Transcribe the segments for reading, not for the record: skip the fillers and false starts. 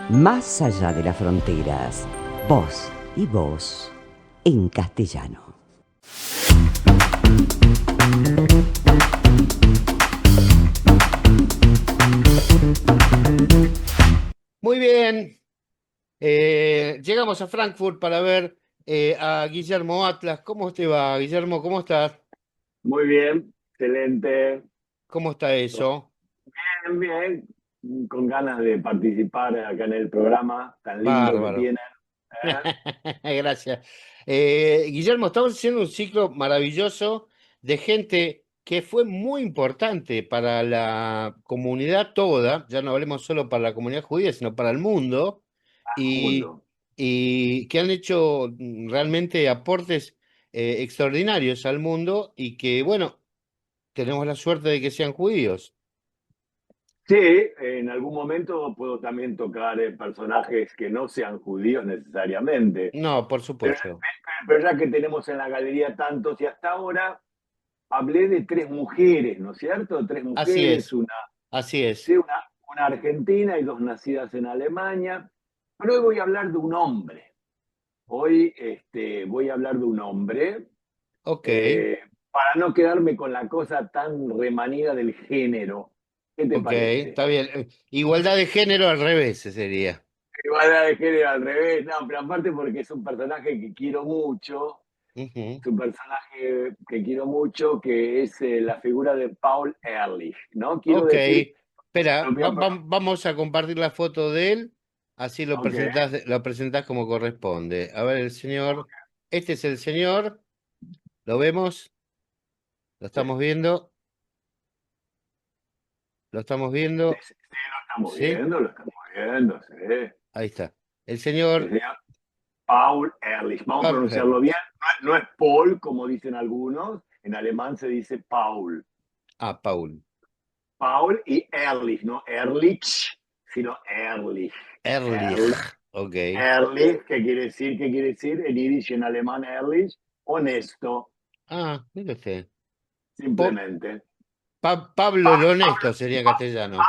Más allá de las fronteras, vos y vos en castellano. Muy bien, llegamos a Frankfurt para ver a Guillermo Atlas. ¿Cómo te va, Guillermo? ¿Cómo estás? Muy bien, excelente. ¿Cómo está eso? Bien, bien. Con ganas de participar acá en el programa tan lindo que Bárbaro. tienen. ¿Eh? Gracias. Guillermo, estamos haciendo un ciclo maravilloso de gente que fue muy importante para la comunidad toda, ya no hablemos solo para la comunidad judía, sino para el mundo, y, Mundo. y que han hecho realmente aportes extraordinarios al mundo y que, bueno, tenemos la suerte de que sean judíos. Sí, en algún momento puedo también tocar personajes que no sean judíos necesariamente. No, por Pero, supuesto. pero ya que tenemos en la galería tantos y hasta ahora hablé de tres mujeres, ¿no es cierto? Tres Así mujeres, es, así es. sí, una argentina y dos nacidas en Alemania. Pero hoy voy a hablar de un hombre. Hoy voy a hablar de un hombre, Ok. para no quedarme con la cosa tan remanida del género. ¿Qué te Ok, parece? está bien. Igualdad de género al revés sería. Igualdad de género al revés, no, pero aparte porque es un personaje que quiero mucho, Ujú. es un personaje que quiero mucho, que es la figura de Paul Ehrlich, ¿no? Quiero Ok, decir, espera, lo voy a vamos a compartir la foto de él, así ok, lo presentás como corresponde. A ver, el señor, este es el señor, ¿lo vemos? ¿Lo sí, estamos viendo? ¿Lo estamos sí, viendo? sí, sí, ¿Sí? lo estamos viendo, sí. Ahí está. El El señor señor Paul Ehrlich, vamos a Carl pronunciarlo bien. Herrlich. No es Paul, como dicen algunos, en alemán se dice Paul. Ah, Paul. Paul y Ehrlich, no Ehrlich, sino Ehrlich. Ehrlich, Erlich. Ok. Ehrlich, ¿qué quiere decir? En yiddish y en alemán Ehrlich, honesto, Ah, mire usted. Po- simplemente. Pablo el Honesto sería en castellano.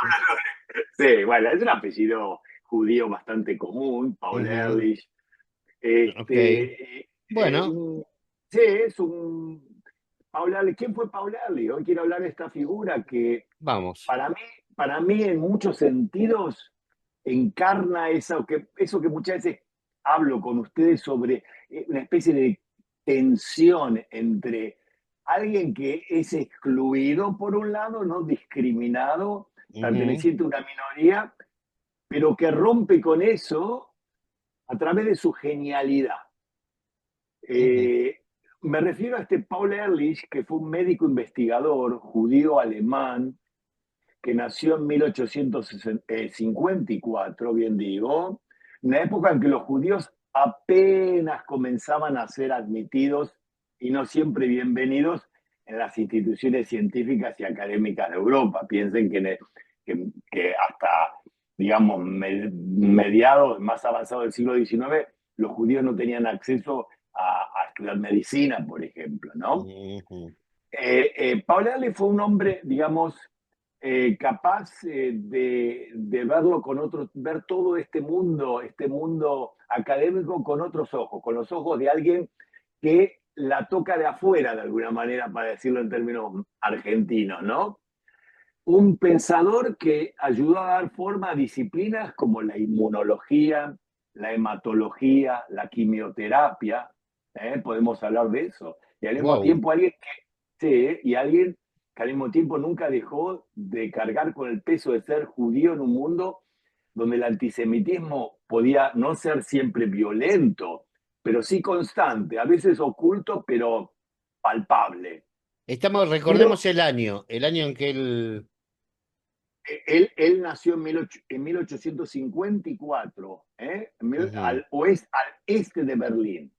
Sí, bueno, es un apellido judío bastante común, Paul Ujú. Ehrlich. Ok. Bueno, Sí, es un. Paula, ¿quién fue Paula Ehrlich? Hoy quiero hablar de esta figura que vamos. para mí, para mí en muchos sentidos encarna eso que muchas veces hablo con ustedes sobre una especie de tensión entre alguien que es excluido por un lado, no discriminado, Ujú, perteneciente a una minoría, pero que rompe con eso a través de su genialidad. ujú. Eh, Me refiero a este Paul Ehrlich, que fue un médico investigador judío alemán, que nació en 1854, bien digo, una época en que los judíos apenas comenzaban a ser admitidos y no siempre bienvenidos en las instituciones científicas y académicas de Europa. Piensen que hasta, digamos, mediados más avanzados del siglo XIX, los judíos no tenían acceso a estudiar medicina, por ejemplo, ¿no? Ujú. Paul Ehrlich fue un hombre, digamos, capaz de verlo con otros, ver todo este mundo académico con otros ojos, con los ojos de alguien que la toca de afuera, de alguna manera, para decirlo en términos argentinos, ¿no? Un pensador que ayudó a dar forma a disciplinas como la inmunología, la hematología, la quimioterapia, podemos hablar de eso. Y al mismo Wow. tiempo alguien sí, y alguien que al mismo tiempo nunca dejó de cargar con el peso de ser judío en un mundo donde el antisemitismo podía no ser siempre violento, pero sí constante, a veces oculto, pero palpable. Quiero, Recordemos el año en que él. él nació en 1854, Ujú. al este de Berlín,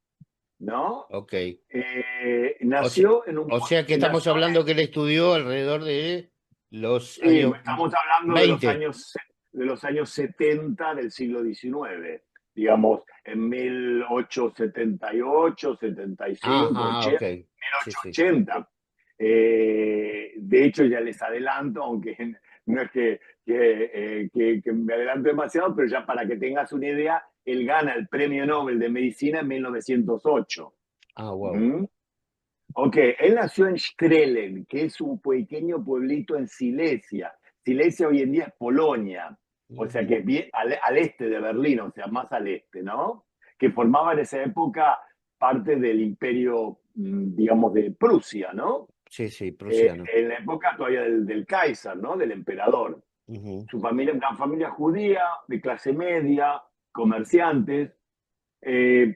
¿no? Ok. O se- Nació en un o sea que estamos nació hablando que él estudió alrededor de los Sí, años estamos hablando veinte. de los años 70 del siglo XIX, digamos, en 1878, 75, Ajá, ok. 80, Sí, sí. 1880. De hecho, ya les adelanto, aunque no es que que me adelanto demasiado, pero ya para que tengas una idea, él gana el Premio Nobel de Medicina en 1908. Ah, wow. ¿Mm? Ok, él nació en Strelen, que es un pequeño pueblito en Silesia. Silesia hoy en día es Polonia, o sea que Ujú. es bien al este de Berlín, o sea, más al este, ¿no? Que formaba en esa época parte del imperio, digamos, de Prusia, ¿no? Sí, sí, prusiano. En la época todavía del Kaiser, ¿no? Del emperador. Ujú. Su familia, una familia judía, de clase media, comerciantes. Eh,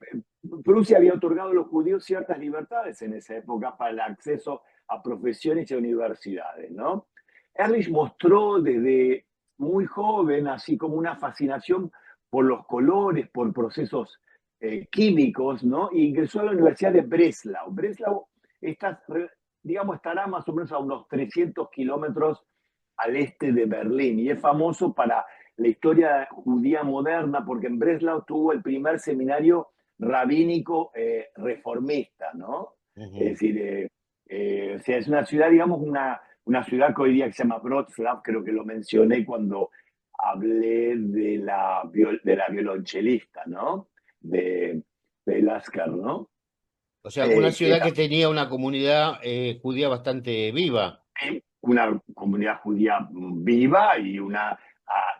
Prusia había otorgado a los judíos ciertas libertades en esa época para el acceso a profesiones y a universidades, ¿no? Ehrlich mostró desde muy joven, así como una fascinación por los colores, por procesos químicos, ¿no? E ingresó a la Universidad de Breslau. Breslau está, digamos, estará más o menos a unos 300 kilómetros al este de Berlín y es famoso para la historia judía moderna, porque en Breslau tuvo el primer seminario rabínico reformista, ¿no? Es Ujú. decir, o sea, es una ciudad, digamos, una ciudad que hoy día se llama Wrocław, creo que lo mencioné cuando hablé de la violonchelista, ¿no? De Lasker, ¿no? O sea, una Que ciudad que tenía una comunidad judía bastante viva. una comunidad judía viva y una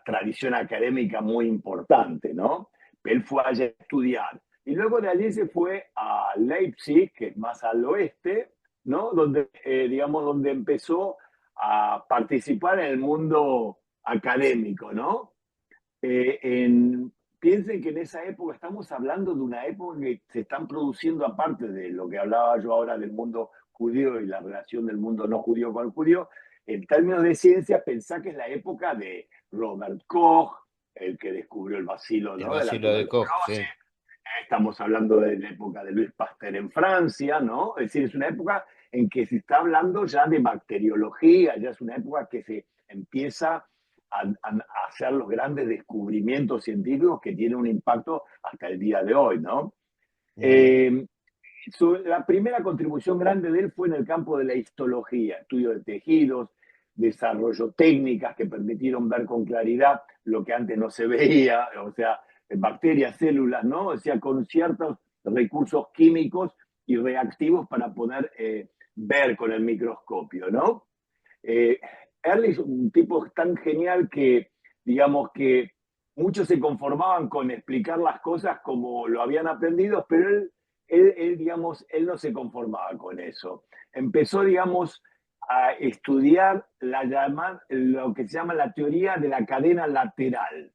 tradición académica muy importante, ¿no? Él fue allá a estudiar. Y luego de allí se fue a Leipzig, que es más al oeste, ¿no? Donde, digamos, donde empezó a participar en el mundo académico, ¿no? Eh, en, Piensen que en esa época estamos hablando de una época que se están produciendo, aparte de lo que hablaba yo ahora del mundo judío y la relación del mundo no judío con el judío, en términos de ciencia, pensá que es la época de Robert Koch, el que descubrió el bacilo, El ¿no? De la vacilo de Koch, tuberculosis. sí. Estamos hablando de la época de Luis Pasteur en Francia, ¿no? Es decir, es una época en que se está hablando ya de bacteriología, ya es una época que se empieza a hacer los grandes descubrimientos científicos que tienen un impacto hasta el día de hoy, ¿no? Ujú. Eh, la primera contribución grande de él fue en el campo de la histología, estudio de tejidos, desarrollo técnicas que permitieron ver con claridad lo que antes no se veía, o sea, bacterias, células, ¿no? O sea, con ciertos recursos químicos y reactivos para poder ver con el microscopio, ¿no? Eh, Early es un tipo tan genial que, digamos que muchos se conformaban con explicar las cosas como lo habían aprendido, pero digamos, él no se conformaba con eso. Empezó, digamos, a estudiar lo que se llama la teoría de la cadena lateral,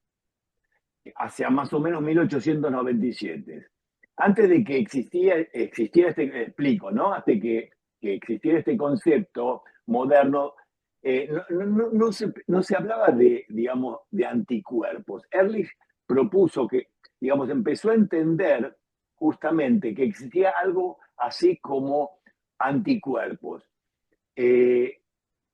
hacia más o menos 1897. Antes de que existiera explico, ¿no? Hasta que existiera este concepto moderno, no se hablaba de, digamos, de anticuerpos. Ehrlich propuso que, digamos, empezó a entender justamente que existía algo así como anticuerpos. Eh,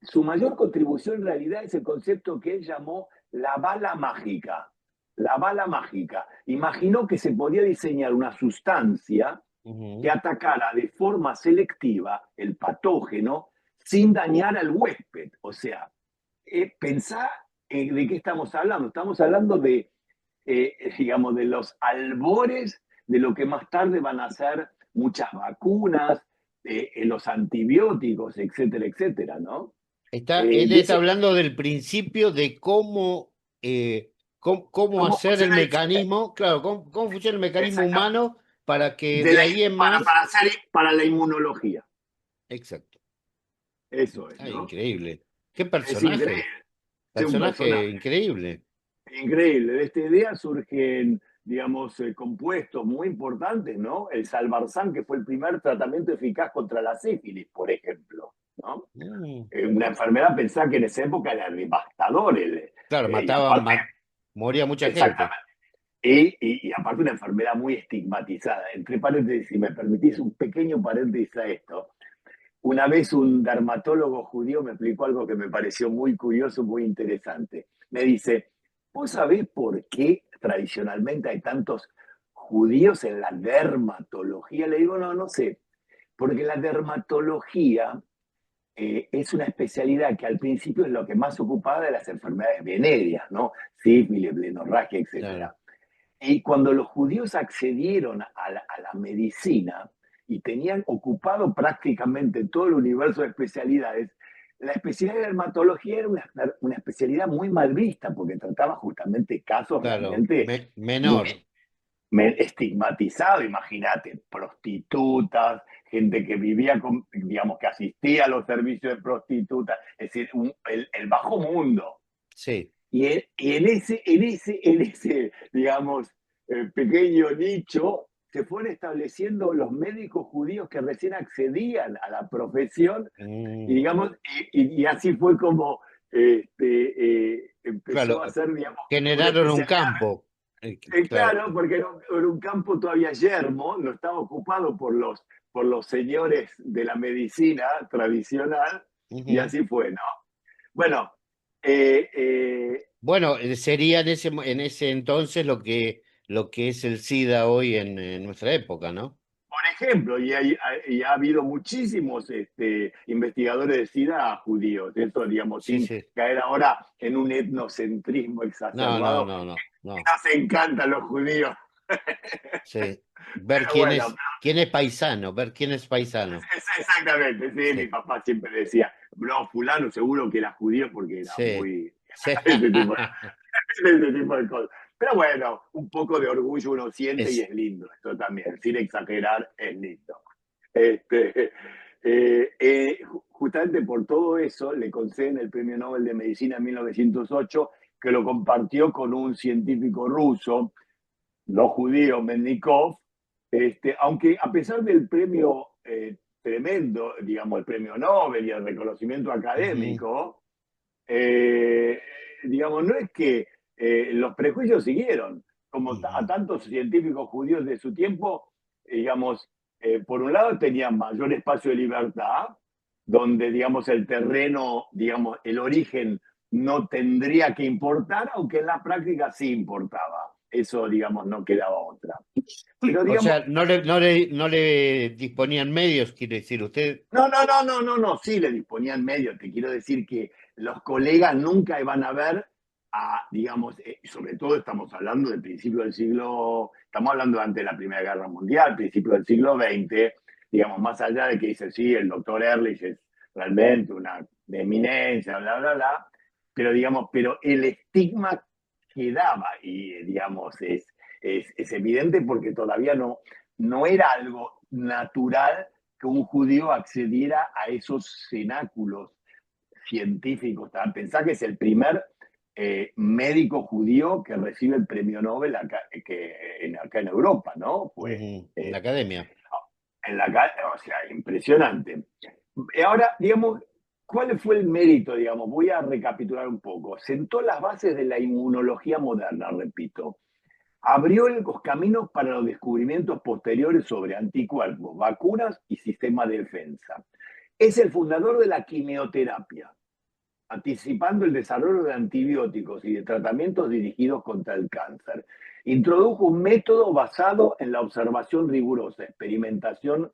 Su mayor contribución en realidad es el concepto que él llamó la bala mágica. La bala mágica. Imaginó que se podía diseñar una sustancia que Ujú. atacara de forma selectiva el patógeno sin dañar al huésped. O sea, pensá de qué estamos hablando. Estamos hablando de, digamos, de los albores de lo que más tarde van a ser muchas vacunas, los antibióticos, etcétera, etcétera, ¿no? Él De está ese, hablando del principio de cómo ¿Cómo hacer el funciona mecanismo, claro, cómo funciona el mecanismo exactamente, humano para que de ahí en más. para la inmunología? Exacto. Eso es, Ah, ¿no? increíble. Qué Es increíble, personaje. es un Personaje personaje increíble. increíble. De esta idea surgen, digamos, compuestos muy importantes, ¿no? El Salvarsan, que fue el primer tratamiento eficaz contra la sífilis, por ejemplo, ¿no? Mm. Una enfermedad, pensá que en esa época era devastador, Claro, y aparte, moría mucha gente. exactamente, y aparte una enfermedad muy estigmatizada. Entre paréntesis, si me permitís un pequeño paréntesis a esto, una vez un dermatólogo judío me explicó algo que me pareció muy curioso, muy interesante. Me dice, ¿vos sabés por qué tradicionalmente hay tantos judíos en la dermatología? Le digo, no, no sé, porque la dermatología es una especialidad que al principio es lo que más ocupaba de las enfermedades venéreas, ¿no? Sífilis, blenorragia, Claro, etcétera. Y cuando los judíos accedieron a la medicina y tenían ocupado prácticamente todo el universo de especialidades, la especialidad de dermatología era una especialidad muy mal vista porque trataba justamente casos claro. realmente muy Menor. estigmatizado, imagínate, prostitutas, gente que vivía con, digamos, que asistía a los servicios de prostitutas, es decir, el bajo mundo. Sí. Y en ese, digamos, pequeño nicho, se fueron estableciendo los médicos judíos que recién accedían a la profesión, y Mm, digamos, y así fue como empezó a claro, ser, digamos, una generaron un especialidad. campo. Claro. Claro, porque era un campo todavía yermo, no estaba ocupado por los señores de la medicina tradicional, y Ujú. así fue, ¿no? Bueno, eh, eh, Bueno, sería en ese entonces lo que es el SIDA hoy en nuestra época, ¿no? por ejemplo, y ha habido muchísimos investigadores de SIDA judíos, eso, digamos, Sí, sin sí. caer ahora en un etnocentrismo No, no, exacerbado. no, no, no. Nos encantan los judíos. Sí. Ver Pero quién bueno, es paisano, ver quién es paisano. exactamente, sí, mi Sí, papá siempre decía, no, fulano seguro que era judío porque era sí, muy, sí. ese tipo, ese tipo de cosas. Pero bueno, un poco de orgullo uno siente y Es, es lindo, esto también, sin exagerar, es lindo. Este, justamente por todo eso le conceden el Premio Nobel de Medicina en 1908, que lo compartió con un científico ruso, no judío, Mennikov, aunque a pesar del premio tremendo, digamos, el premio Nobel y el reconocimiento ujú, académico, eh, digamos, no es que los prejuicios siguieron, como a ujú. tantos científicos judíos de su tiempo, digamos, por un lado tenían mayor espacio de libertad, donde, digamos, el terreno, digamos, el origen no tendría que importar, aunque en la práctica sí importaba. Eso, digamos, no quedaba otra. Pero, O digamos, sea, no le disponían medios, quiere decir usted. no, no, no, no, no, no, sí le disponían medios. Te quiero decir que los colegas nunca iban a ver digamos, sobre todo estamos hablando del principio del siglo, estamos hablando antes de la Primera Guerra Mundial, principio del siglo XX, digamos, más allá de que dice, sí, el doctor Ehrlich es realmente una eminencia, bla, bla, bla, pero, digamos, pero el estigma quedaba y, digamos, es evidente porque todavía no era algo natural que un judío accediera a esos cenáculos científicos. Pensá que es el primer médico judío que recibe el premio Nobel acá en Europa, ¿no? Fue Ujú, en la academia. o sea, impresionante. Ahora, digamos, ¿cuál fue el mérito, digamos? Voy a recapitular un poco. Sentó las bases de la inmunología moderna, repito. Abrió los caminos para los descubrimientos posteriores sobre anticuerpos, vacunas y sistema de defensa. Es el fundador de la quimioterapia, anticipando el desarrollo de antibióticos y de tratamientos dirigidos contra el cáncer. Introdujo un método basado en la observación rigurosa, experimentación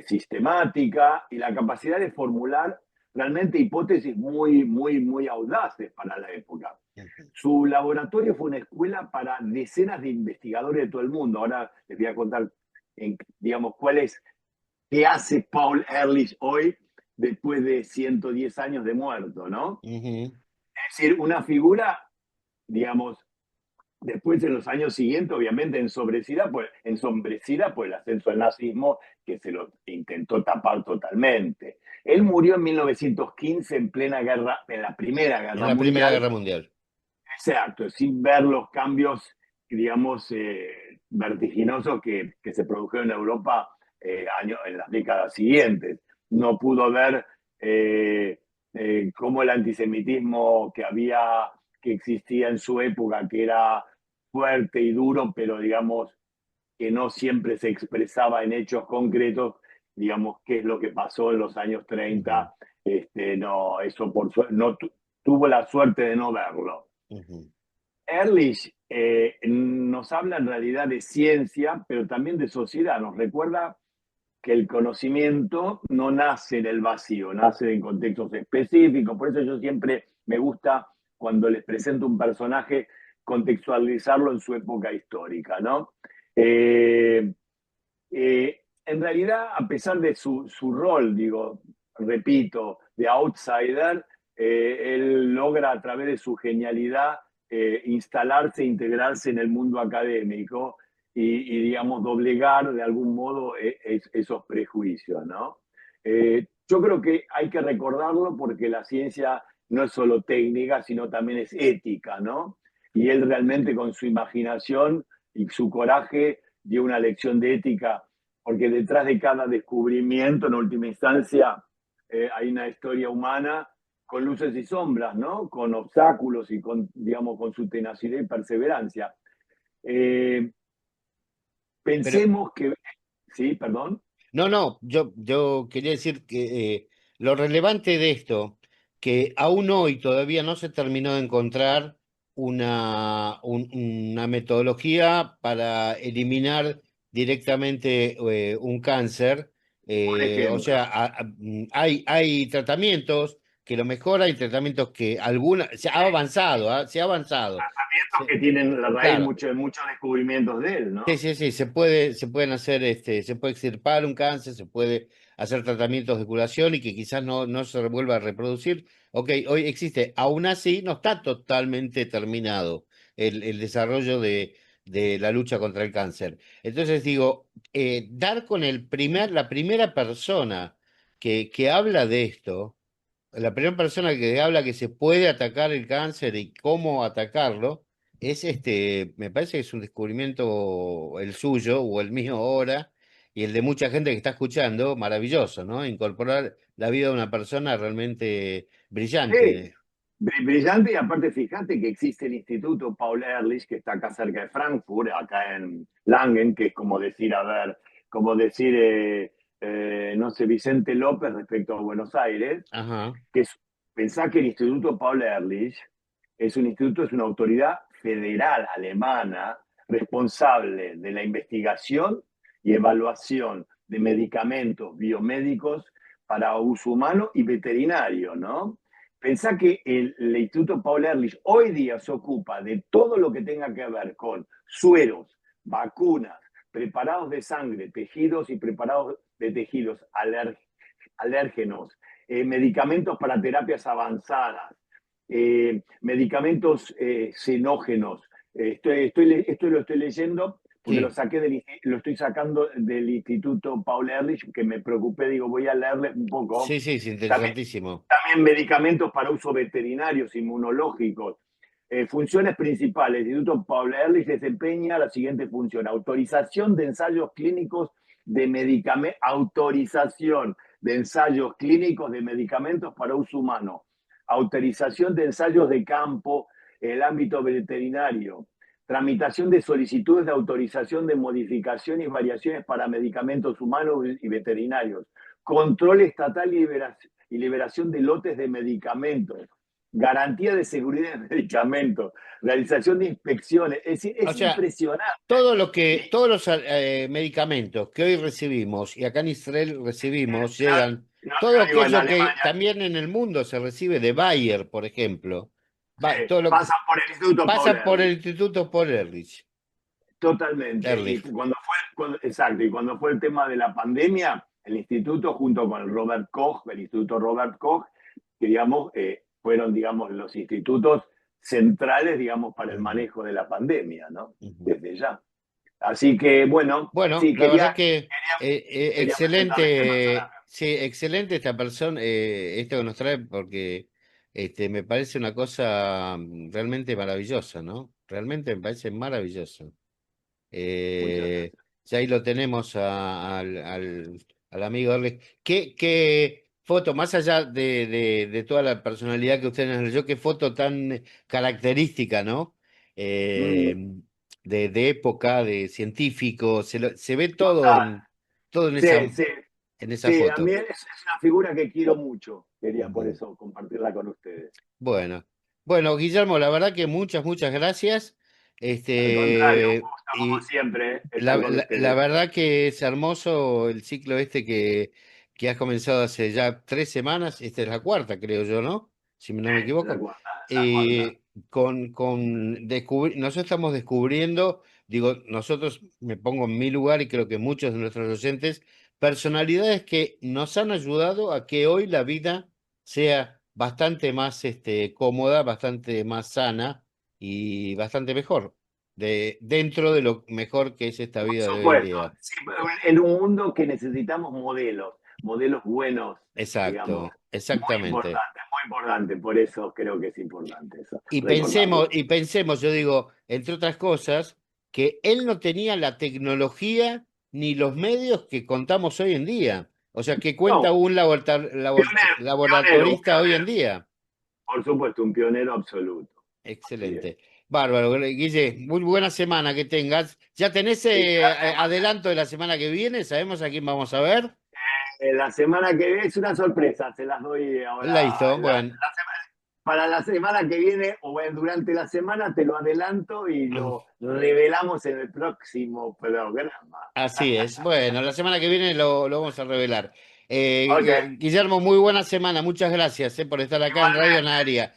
sistemática y la capacidad de formular realmente hipótesis muy, muy, muy audaces para la época. Ujú. Su laboratorio fue una escuela para decenas de investigadores de todo el mundo. Ahora les voy a contar, digamos, qué hace Paul Ehrlich hoy después de 110 años de muerto, ¿no? Ujú. Es decir, una figura, digamos, después en los años siguientes, obviamente ensombrecidas por el ascenso del nazismo, que se lo intentó tapar totalmente. Él murió en 1915 en plena guerra, en la Primera En Guerra la Primera Mundial. Guerra Mundial. Exacto, sin ver los cambios, digamos, vertiginosos que se produjeron en Europa en las décadas siguientes. No pudo ver cómo el antisemitismo que existía en su época, que era fuerte y duro, pero digamos que no siempre se expresaba en hechos concretos, digamos, qué es lo que pasó en los años Ujú, 30. No, eso no tuvo la suerte de no verlo. ujú. Ehrlich nos habla en realidad de ciencia, pero también de sociedad. Nos recuerda que el conocimiento no nace en el vacío, nace en contextos específicos. Por eso yo siempre me gusta, cuando les presento un personaje, contextualizarlo en su época histórica, ¿no? Eh, en realidad, a pesar de su rol, digo, repito, de outsider, él logra a través de su genialidad instalarse, integrarse en el mundo académico digamos, doblegar de algún modo esos prejuicios, ¿no? Yo creo que hay que recordarlo porque la ciencia no es solo técnica, sino también es ética, ¿no? Y él realmente con su imaginación y su coraje dio una lección de ética, porque detrás de cada descubrimiento, en última instancia, hay una historia humana con luces y sombras, ¿no? Con obstáculos y con, digamos, con su tenacidad y perseverancia. Eh, Pero Pensemos que, sí, perdón. no, yo quería decir que lo relevante de esto, que aún hoy todavía no se terminó de encontrar una metodología para eliminar directamente un cáncer. Por O sea, ejemplo, hay tratamientos que lo mejoran, hay tratamientos que alguna, se ha avanzado, se ha avanzado. estos que tienen la raíz Claro. muchos descubrimientos de él, Sí, ¿no? sí, sí, se pueden hacer, se puede extirpar un cáncer, se puede hacer tratamientos de curación y que quizás no se vuelva a reproducir. Ok, hoy existe, aún así no está totalmente terminado el desarrollo de la lucha contra el cáncer. Entonces digo, dar con la primera persona que habla de esto, la primera persona que habla que se puede atacar el cáncer y cómo atacarlo, es me parece que es un descubrimiento el suyo o el mío ahora, y el de mucha gente que está escuchando, maravilloso, ¿no? Incorporar la vida de una persona realmente Sí, brillante. brillante y aparte fíjate que existe el Instituto Paul Ehrlich que está acá cerca de Frankfurt, acá en Langen, que es como decir, a ver, como decir, no sé, Vicente López respecto a Buenos Aires, Ajá. que es, pensá que el Instituto Paul Ehrlich es un instituto, es una autoridad federal alemana responsable de la investigación y evaluación de medicamentos biomédicos para uso humano y veterinario, ¿no? Pensá que el Instituto Paul Ehrlich hoy día se ocupa de todo lo que tenga que ver con sueros, vacunas, preparados de sangre, tejidos y preparados de tejidos alérgenos, medicamentos para terapias avanzadas, medicamentos xenógenos. Esto lo estoy leyendo porque Sí, lo estoy sacando del Instituto Paul Ehrlich, que me preocupé, digo, voy a leerle un poco. sí, sí, es También, interesantísimo. también medicamentos para uso veterinarios, inmunológicos. Funciones principales. El Instituto Paul Ehrlich desempeña la siguiente función: autorización de ensayos clínicos de medicamentos, autorización de ensayos clínicos de medicamentos para uso humano, autorización de ensayos de campo en el ámbito veterinario, tramitación de solicitudes de autorización de modificación y variaciones para medicamentos humanos y veterinarios, control estatal y liberación de lotes de medicamentos, garantía de seguridad de medicamentos, realización de inspecciones. Es decir, O es sea, impresionante. todos los medicamentos que hoy recibimos y acá en Israel recibimos, llegan, No, todo no digo en aquello que Alemania, también en el mundo se recibe de Bayer, por ejemplo, todo lo pasa por el Instituto Paul pasa por el Ehrlich. Instituto Paul Ehrlich. Totalmente. Y Ehrlich. exacto, y cuando fue el tema de la pandemia, el instituto junto con el Robert Koch, el Instituto Robert Koch, que digamos, fueron, digamos, los institutos centrales, digamos, para el Ujú, manejo de la pandemia, ¿no? ujú. Desde ya. Así que, bueno, Bueno, sí, la verdad que quería presentar este personaje. excelente, sí, excelente esta persona, esto que nos trae, porque me parece una cosa realmente maravillosa, ¿no? Realmente me parece maravilloso. Muchas Eh, gracias. ya ahí lo tenemos al amigo Erle. ¿Qué foto, más allá de toda la personalidad que usted nos leyó, qué foto tan característica, ¿no? Mm, Eh, de época, de científico, se ve total. todo Sí, sí, en esa sí, a mí foto. es una figura que quiero mucho. Quería por Ujú. eso compartirla con ustedes. Bueno, bueno, Guillermo, la verdad que muchas gracias. Al contrario, un Este, gusto como y siempre la, estar con la ustedes. verdad que es hermoso el ciclo este que has comenzado hace ya 3 semanas. Esta es la cuarta, creo yo, ¿no? Si no me La equivoco. cuarta, la cuarta. Nosotros estamos descubriendo, digo, nosotros me pongo en mi lugar y creo que muchos de nuestros docentes, personalidades que nos han ayudado a que hoy la vida sea bastante más cómoda, bastante más sana y bastante mejor dentro de lo mejor que es esta Por vida de hoy en supuesto, día. sí, en un mundo que necesitamos modelos buenos, digamos, Exacto, exactamente. muy importante, por eso creo que es importante eso, Y recordarlo. pensemos, yo digo, entre otras cosas, que él no tenía la tecnología ni los medios que contamos hoy en día. O sea, que cuenta No, un pionero, un laboratorista hoy en pionero, día. por supuesto, un pionero absoluto. Así es. Excelente. Bárbaro, Guille, muy buena semana que tengas. ¿Ya tenés Sí, adelanto de la semana que viene? ¿Sabemos a quién vamos a ver? la semana que viene es una sorpresa, se las doy La ahora. hizo, bueno. Para la semana que viene o durante la semana te lo adelanto y lo revelamos en el próximo programa. Así es. Bueno, la semana que viene lo vamos a revelar. Ok, Guillermo, muy buena semana. Muchas gracias por estar acá en Radio igualmente, Naria.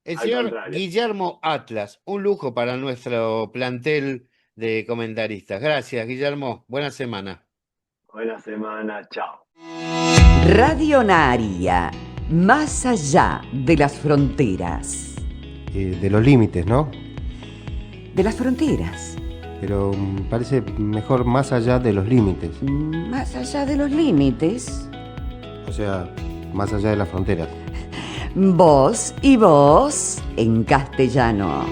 El al señor contrario. Guillermo Atlas, un lujo para nuestro plantel de comentaristas. Gracias, Guillermo. Buena semana. Buena semana, chao. Radio Naria, más allá de las fronteras. De los límites, ¿no? De las fronteras, Pero parece mejor más allá de los límites, más allá de los límites. o sea, más allá de las fronteras. Vos y vos en castellano.